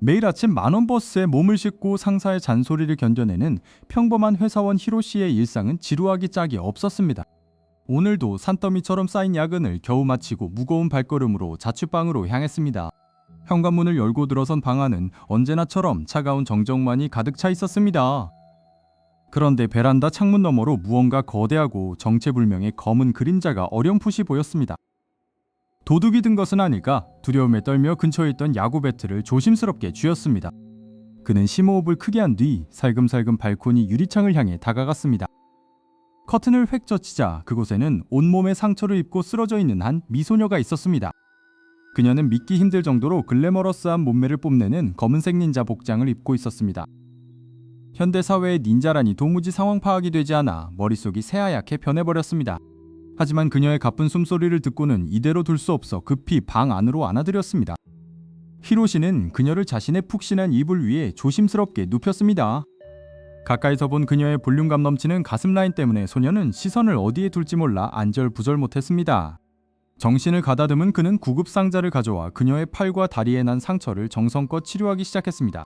매일 아침 만원 버스에 몸을 싣고 상사의 잔소리를 견뎌내는 평범한 회사원 히로시의 일상은 지루하기 짝이 없었습니다. 오늘도 산더미처럼 쌓인 야근을 겨우 마치고 무거운 발걸음으로 자취방으로 향했습니다. 현관문을 열고 들어선 방 안은 언제나처럼 차가운 정적만이 가득 차 있었습니다. 그런데 베란다 창문 너머로 무언가 거대하고 정체불명의 검은 그림자가 어렴풋이 보였습니다. 도둑이 든 것은 아닐까 두려움에 떨며 근처에 있던 야구 배트를 조심스럽게 쥐었습니다. 그는 심호흡을 크게 한 뒤 살금살금 발코니 유리창을 향해 다가갔습니다. 커튼을 획 젖히자 그곳에는 온몸에 상처를 입고 쓰러져 있는 한 미소녀가 있었습니다. 그녀는 믿기 힘들 정도로 글래머러스한 몸매를 뽐내는 검은색 닌자 복장을 입고 있었습니다. 현대 사회의 닌자라니 도무지 상황 파악이 되지 않아 머릿속이 새하얗게 변해버렸습니다. 하지만 그녀의 가쁜 숨소리를 듣고는 이대로 둘 수 없어 급히 방 안으로 안아들였습니다. 히로시는 그녀를 자신의 푹신한 이불 위에 조심스럽게 눕혔습니다. 가까이서 본 그녀의 볼륨감 넘치는 가슴 라인 때문에 소녀는 시선을 어디에 둘지 몰라 안절부절 못했습니다. 정신을 가다듬은 그는 구급 상자를 가져와 그녀의 팔과 다리에 난 상처를 정성껏 치료하기 시작했습니다.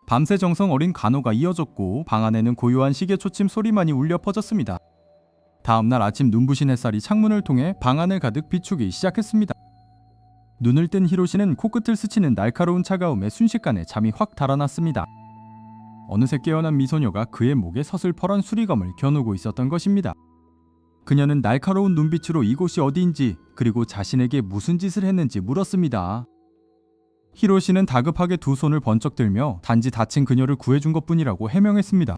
밤새 정성 어린 간호가 이어졌고 방 안에는 고요한 시계 초침 소리만이 울려 퍼졌습니다. 다음날 아침 눈부신 햇살이 창문을 통해 방 안을 가득 비추기 시작했습니다. 눈을 뜬 히로시는 코끝을 스치는 날카로운 차가움에 순식간에 잠이 확 달아났습니다. 어느새 깨어난 미소녀가 그의 목에 서슬퍼런 수리검을 겨누고 있었던 것입니다. 그녀는 날카로운 눈빛으로 이곳이 어디인지 그리고 자신에게 무슨 짓을 했는지 물었습니다. 히로시는 다급하게 두 손을 번쩍 들며 단지 다친 그녀를 구해준 것뿐이라고 해명했습니다.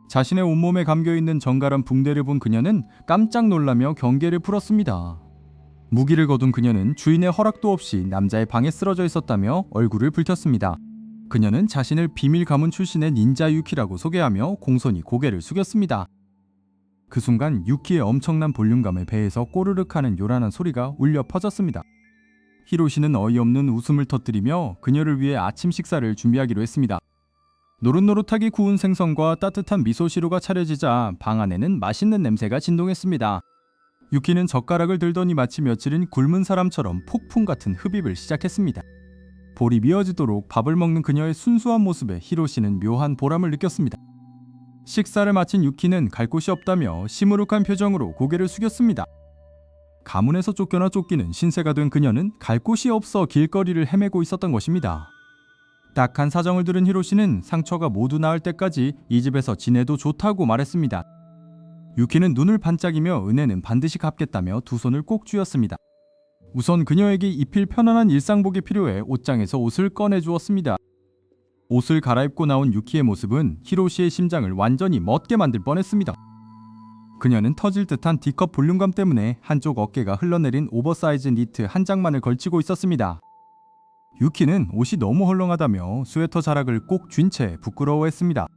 자신의 온몸에 감겨있는 정갈한 붕대를 본 그녀는 깜짝 놀라며 경계를 풀었습니다. 무기를 거둔 그녀는 주인의 허락도 없이 남자의 방에 쓰러져 있었다며 얼굴을 붉혔습니다. 그녀는 자신을 비밀 가문 출신의 닌자 유키라고 소개하며 공손히 고개를 숙였습니다. 그 순간 유키의 엄청난 볼륨감에 배에서 꼬르륵 하는 요란한 소리가 울려 퍼졌습니다. 히로시는 어이없는 웃음을 터뜨리며 그녀를 위해 아침 식사를 준비하기로 했습니다. 노릇노릇하게 구운 생선과 따뜻한 미소시루가 차려지자 방 안에는 맛있는 냄새가 진동했습니다. 유키는 젓가락을 들더니 마치 며칠은 굶은 사람처럼 폭풍 같은 흡입을 시작했습니다. 볼이 미어지도록 밥을 먹는 그녀의 순수한 모습에 히로시는 묘한 보람을 느꼈습니다. 식사를 마친 유키는 갈 곳이 없다며 시무룩한 표정으로 고개를 숙였습니다. 가문에서 쫓겨나 쫓기는 신세가 된 그녀는 갈 곳이 없어 길거리를 헤매고 있었던 것입니다. 딱한 사정을 들은 히로시는 상처가 모두 나을 때까지 이 집에서 지내도 좋다고 말했습니다. 유키는 눈을 반짝이며 은혜는 반드시 갚겠다며 두 손을 꼭 쥐었습니다. 우선 그녀에게 입힐 편안한 일상복이 필요해 옷장에서 옷을 꺼내주었습니다. 옷을 갈아입고 나온 유키의 모습은 히로시의 심장을 완전히 멎게 만들 뻔했습니다. 그녀는 터질 듯한 D컵 볼륨감 때문에 한쪽 어깨가 흘러내린 오버사이즈 니트 한 장만을 걸치고 있었습니다. 유키는 옷이 너무 헐렁하다며 스웨터 자락을 꼭 쥔 채 부끄러워했습니다.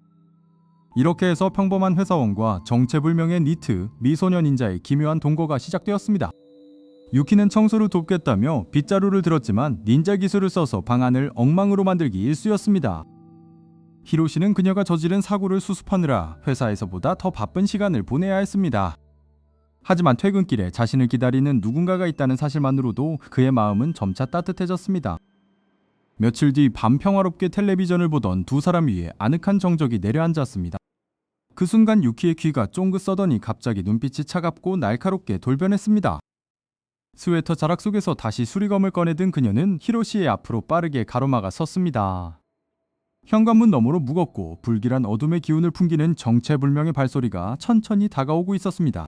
이렇게 해서 평범한 회사원과 정체불명의 니트, 미소녀 닌자의 기묘한 동거가 시작되었습니다. 유키는 청소를 돕겠다며 빗자루를 들었지만 닌자 기술을 써서 방안을 엉망으로 만들기 일쑤였습니다. 히로시는 그녀가 저지른 사고를 수습하느라 회사에서보다 더 바쁜 시간을 보내야 했습니다. 하지만 퇴근길에 자신을 기다리는 누군가가 있다는 사실만으로도 그의 마음은 점차 따뜻해졌습니다. 며칠 뒤 밤 평화롭게 텔레비전을 보던 두 사람 위에 아늑한 정적이 내려앉았습니다. 그 순간 유키의 귀가 쫑긋 서더니 갑자기 눈빛이 차갑고 날카롭게 돌변했습니다. 스웨터 자락 속에서 다시 수리검을 꺼내든 그녀는 히로시의 앞으로 빠르게 가로막아 섰습니다. 현관문 너머로 무겁고 불길한 어둠의 기운을 풍기는 정체불명의 발소리가 천천히 다가오고 있었습니다.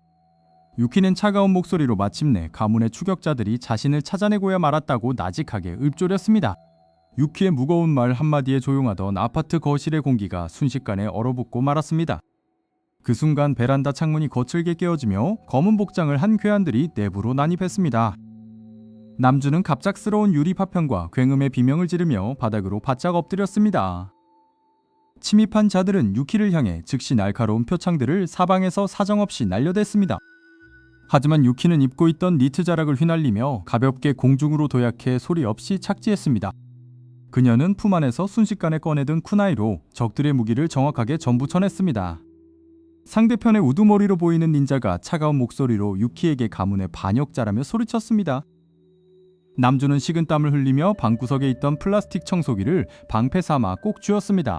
유키는 차가운 목소리로 마침내 가문의 추격자들이 자신을 찾아내고야 말았다고 나직하게 읊조렸습니다. 유키의 무거운 말 한마디에 조용하던 아파트 거실의 공기가 순식간에 얼어붙고 말았습니다. 그 순간 베란다 창문이 거칠게 깨어지며 검은 복장을 한 괴한들이 내부로 난입했습니다. 남주는 갑작스러운 유리 파편과 굉음의 비명을 지르며 바닥으로 바짝 엎드렸습니다. 침입한 자들은 유키를 향해 즉시 날카로운 표창들을 사방에서 사정없이 날려댔습니다. 하지만 유키는 입고 있던 니트 자락을 휘날리며 가볍게 공중으로 도약해 소리 없이 착지했습니다. 그녀는 품 안에서 순식간에 꺼내든 쿠나이로 적들의 무기를 정확하게 전부쳐냈습니다. 상대편의 우두머리로 보이는 닌자가 차가운 목소리로 유키에게 가문의 반역자라며 소리쳤습니다. 남주는 식은땀을 흘리며 방구석에 있던 플라스틱 청소기를 방패 삼아 꼭 쥐었습니다.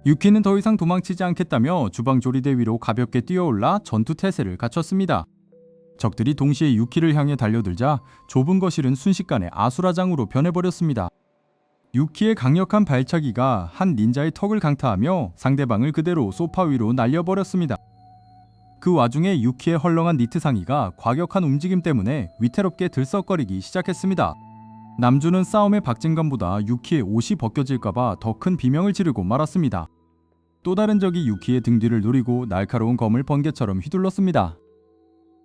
유키는 더 이상 도망치지 않겠다며 주방 조리대 위로 가볍게 뛰어올라 전투 태세를 갖췄습니다. 적들이 동시에 유키를 향해 달려들자 좁은 거실은 순식간에 아수라장으로 변해버렸습니다. 유키의 강력한 발차기가 한 닌자의 턱을 강타하며 상대방을 그대로 소파 위로 날려버렸습니다. 그 와중에 유키의 헐렁한 니트 상의가 과격한 움직임 때문에 위태롭게 들썩거리기 시작했습니다. 남주는 싸움의 박진감보다 유키의 옷이 벗겨질까봐 더 큰 비명을 지르고 말았습니다. 또 다른 적이 유키의 등 뒤를 노리고 날카로운 검을 번개처럼 휘둘렀습니다.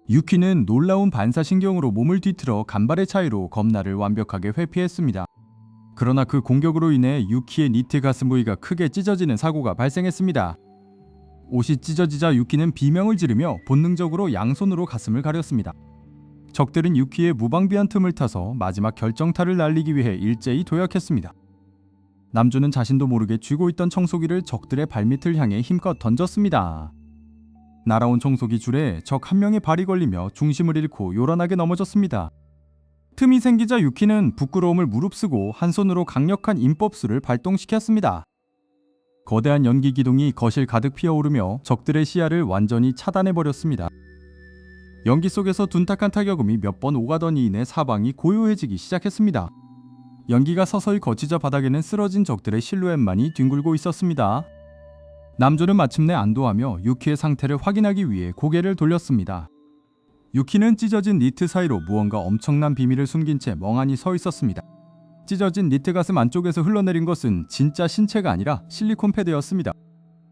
유키는 놀라운 반사신경으로 몸을 뒤틀어 간발의 차이로 검날을 완벽하게 회피했습니다. 그러나 그 공격으로 인해 유키의 니트 가슴 부위가 크게 찢어지는 사고가 발생했습니다. 옷이 찢어지자 유키는 비명을 지르며 본능적으로 양손으로 가슴을 가렸습니다. 적들은 유키의 무방비한 틈을 타서 마지막 결정타를 날리기 위해 일제히 도약했습니다. 남주는 자신도 모르게 쥐고 있던 청소기를 적들의 발밑을 향해 힘껏 던졌습니다. 날아온 청소기 줄에 적 한 명의 발이 걸리며 중심을 잃고 요란하게 넘어졌습니다. 틈이 생기자 유키는 부끄러움을 무릅쓰고 한 손으로 강력한 임법수를 발동시켰습니다. 거대한 연기 기둥이 거실 가득 피어오르며 적들의 시야를 완전히 차단해버렸습니다. 연기 속에서 둔탁한 타격음이 몇 번 오가더니 인해 사방이 고요해지기 시작했습니다. 연기가 서서히 거치자 바닥에는 쓰러진 적들의 실루엣만이 뒹굴고 있었습니다. 남조는 마침내 안도하며 유키의 상태를 확인하기 위해 고개를 돌렸습니다. 유키는 찢어진 니트 사이로 무언가 엄청난 비밀을 숨긴 채 멍하니 서 있었습니다. 찢어진 니트 가슴 안쪽에서 흘러내린 것은 진짜 신체가 아니라 실리콘 패드였습니다.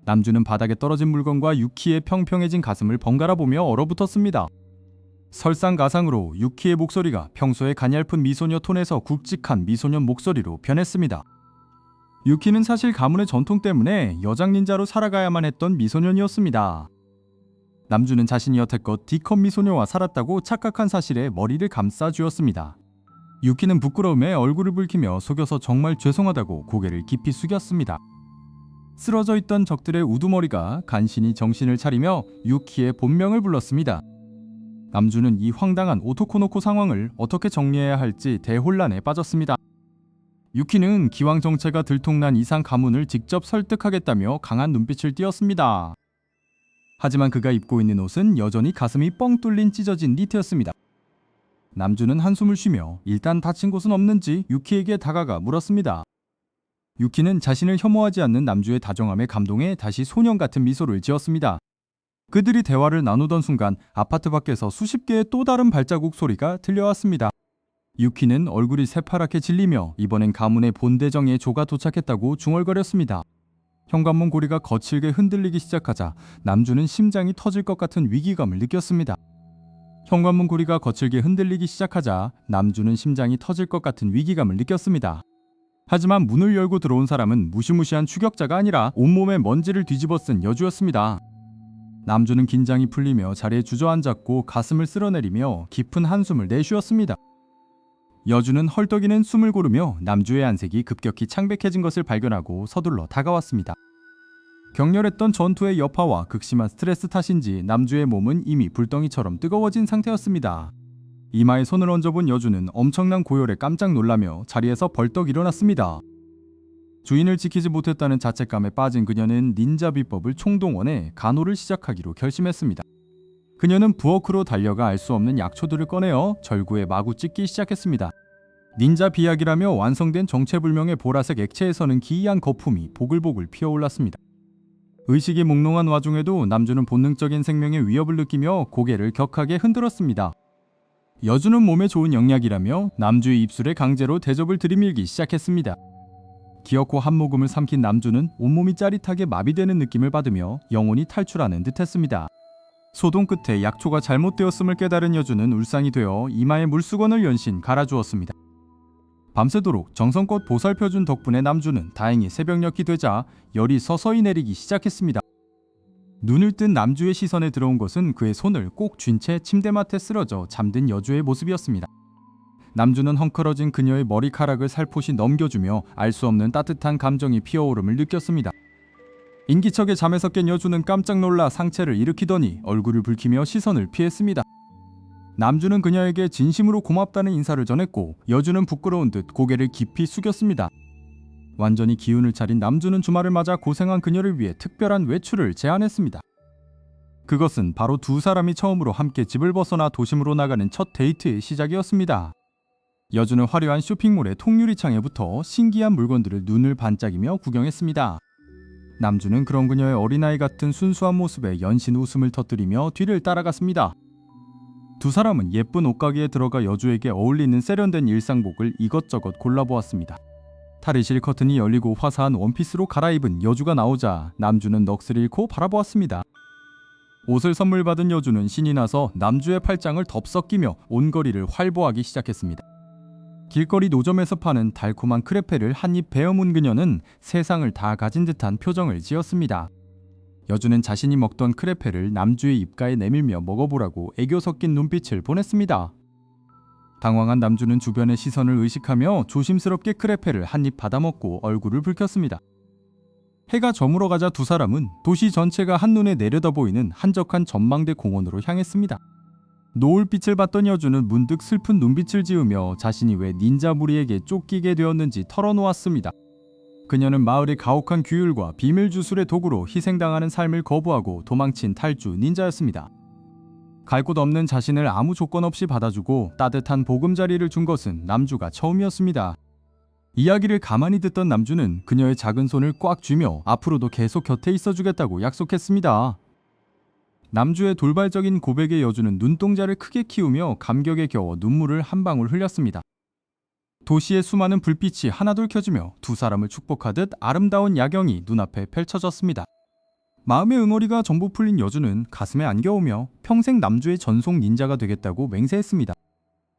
남주는 바닥에 떨어진 물건과 유키의 평평해진 가슴을 번갈아 보며 얼어붙었습니다. 설상가상으로 유키의 목소리가 평소의 가냘픈 미소녀 톤에서 굵직한 미소년 목소리로 변했습니다. 유키는 사실 가문의 전통 때문에 여장 닌자로 살아가야만 했던 미소년이었습니다. 남주는 자신이 여태껏 D컵 미소녀와 살았다고 착각한 사실에 머리를 감싸 쥐었습니다. 유키는 부끄러움에 얼굴을 붉히며 속여서 정말 죄송하다고 고개를 깊이 숙였습니다. 쓰러져 있던 적들의 우두머리가 간신히 정신을 차리며 유키의 본명을 불렀습니다. 남주는 이 황당한 오토코노코 상황을 어떻게 정리해야 할지 대혼란에 빠졌습니다. 유키는 기왕 정체가 들통난 이상 가문을 직접 설득하겠다며 강한 눈빛을 띄었습니다. 하지만 그가 입고 있는 옷은 여전히 가슴이 뻥 뚫린 찢어진 니트였습니다. 남주는 한숨을 쉬며 일단 다친 곳은 없는지 유키에게 다가가 물었습니다. 유키는 자신을 혐오하지 않는 남주의 다정함에 감동해 다시 소년 같은 미소를 지었습니다. 그들이 대화를 나누던 순간 아파트 밖에서 수십 개의 또 다른 발자국 소리가 들려왔습니다. 유키는 얼굴이 새파랗게 질리며 이번엔 가문의 본대정에 조가 도착했다고 중얼거렸습니다. 현관문 고리가 거칠게 흔들리기 시작하자 남주는 심장이 터질 것 같은 위기감을 느꼈습니다. 현관문 고리가 거칠게 흔들리기 시작하자 남주는 심장이 터질 것 같은 위기감을 느꼈습니다. 하지만 문을 열고 들어온 사람은 무시무시한 추격자가 아니라 온몸에 먼지를 뒤집어 쓴 여주였습니다. 남주는 긴장이 풀리며 자리에 주저앉았고 가슴을 쓸어내리며 깊은 한숨을 내쉬었습니다. 여주는 헐떡이는 숨을 고르며 남주의 안색이 급격히 창백해진 것을 발견하고 서둘러 다가왔습니다. 격렬했던 전투의 여파와 극심한 스트레스 탓인지 남주의 몸은 이미 불덩이처럼 뜨거워진 상태였습니다. 이마에 손을 얹어본 여주는 엄청난 고열에 깜짝 놀라며 자리에서 벌떡 일어났습니다. 주인을 지키지 못했다는 자책감에 빠진 그녀는 닌자 비법을 총동원해 간호를 시작하기로 결심했습니다. 그녀는 부엌으로 달려가 알 수 없는 약초들을 꺼내어 절구에 마구 찢기 시작했습니다. 닌자 비약이라며 완성된 정체불명의 보라색 액체에서는 기이한 거품이 보글보글 피어올랐습니다. 의식이 몽롱한 와중에도 남주는 본능적인 생명의 위협을 느끼며 고개를 격하게 흔들었습니다. 여주는 몸에 좋은 영약이라며 남주의 입술에 강제로 대접을 들이밀기 시작했습니다. 기어코 한 모금을 삼킨 남주는 온몸이 짜릿하게 마비되는 느낌을 받으며 영혼이 탈출하는 듯했습니다. 소동 끝에 약초가 잘못되었음을 깨달은 여주는 울상이 되어 이마에 물수건을 연신 갈아주었습니다. 밤새도록 정성껏 보살펴준 덕분에 남주는 다행히 새벽녘이 되자 열이 서서히 내리기 시작했습니다. 눈을 뜬 남주의 시선에 들어온 것은 그의 손을 꼭 쥔 채 침대맡에 쓰러져 잠든 여주의 모습이었습니다. 남주는 헝클어진 그녀의 머리카락을 살포시 넘겨주며 알 수 없는 따뜻한 감정이 피어오름을 느꼈습니다. 인기척에 잠에서 깬 여주는 깜짝 놀라 상체를 일으키더니 얼굴을 붉히며 시선을 피했습니다. 남주는 그녀에게 진심으로 고맙다는 인사를 전했고 여주는 부끄러운 듯 고개를 깊이 숙였습니다. 완전히 기운을 차린 남주는 주말을 맞아 고생한 그녀를 위해 특별한 외출을 제안했습니다. 그것은 바로 두 사람이 처음으로 함께 집을 벗어나 도심으로 나가는 첫 데이트의 시작이었습니다. 여주는 화려한 쇼핑몰의 통유리창에 붙어 신기한 물건들을 눈을 반짝이며 구경했습니다. 남주는 그런 그녀의 어린아이 같은 순수한 모습에 연신 웃음을 터뜨리며 뒤를 따라갔습니다. 두 사람은 예쁜 옷가게에 들어가 여주에게 어울리는 세련된 일상복을 이것저것 골라보았습니다. 탈의실 커튼이 열리고 화사한 원피스로 갈아입은 여주가 나오자 남주는 넋을 잃고 바라보았습니다. 옷을 선물 받은 여주는 신이 나서 남주의 팔짱을 덥석 끼며 온거리를 활보하기 시작했습니다. 길거리 노점에서 파는 달콤한 크레페를 한입 베어문 그녀는 세상을 다 가진 듯한 표정을 지었습니다. 여주는 자신이 먹던 크레페를 남주의 입가에 내밀며 먹어보라고 애교 섞인 눈빛을 보냈습니다. 당황한 남주는 주변의 시선을 의식하며 조심스럽게 크레페를 한입 받아먹고 얼굴을 붉혔습니다. 해가 저물어 가자 두 사람은 도시 전체가 한눈에 내려다 보이는 한적한 전망대 공원으로 향했습니다. 노을빛을 봤던 여주는 문득 슬픈 눈빛을 지으며 자신이 왜 닌자 무리에게 쫓기게 되었는지 털어놓았습니다. 그녀는 마을의 가혹한 규율과 비밀 주술의 도구로 희생당하는 삶을 거부하고 도망친 탈주 닌자였습니다. 갈 곳 없는 자신을 아무 조건 없이 받아주고 따뜻한 보금자리를 준 것은 남주가 처음이었습니다. 이야기를 가만히 듣던 남주는 그녀의 작은 손을 꽉 쥐며 앞으로도 계속 곁에 있어주겠다고 약속했습니다. 남주의 돌발적인 고백에 여주는 눈동자를 크게 키우며 감격에 겨워 눈물을 한 방울 흘렸습니다. 도시의 수많은 불빛이 하나둘 켜지며 두 사람을 축복하듯 아름다운 야경이 눈앞에 펼쳐졌습니다. 마음의 응어리가 전부 풀린 여주는 가슴에 안겨오며 평생 남주의 전속 닌자가 되겠다고 맹세했습니다.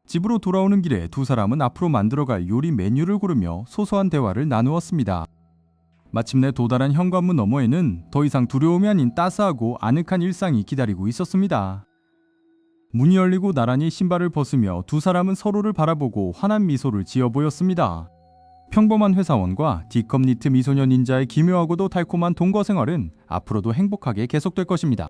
집으로 돌아오는 길에 두 사람은 앞으로 만들어갈 요리 메뉴를 고르며 소소한 대화를 나누었습니다. 마침내 도달한 현관문 너머에는 더 이상 두려움이 아닌 따스하고 아늑한 일상이 기다리고 있었습니다. 문이 열리고 나란히 신발을 벗으며 두 사람은 서로를 바라보고 환한 미소를 지어 보였습니다. 평범한 회사원과 D컵 니트 미소년 닌자의 기묘하고도 달콤한 동거 생활은 앞으로도 행복하게 계속될 것입니다.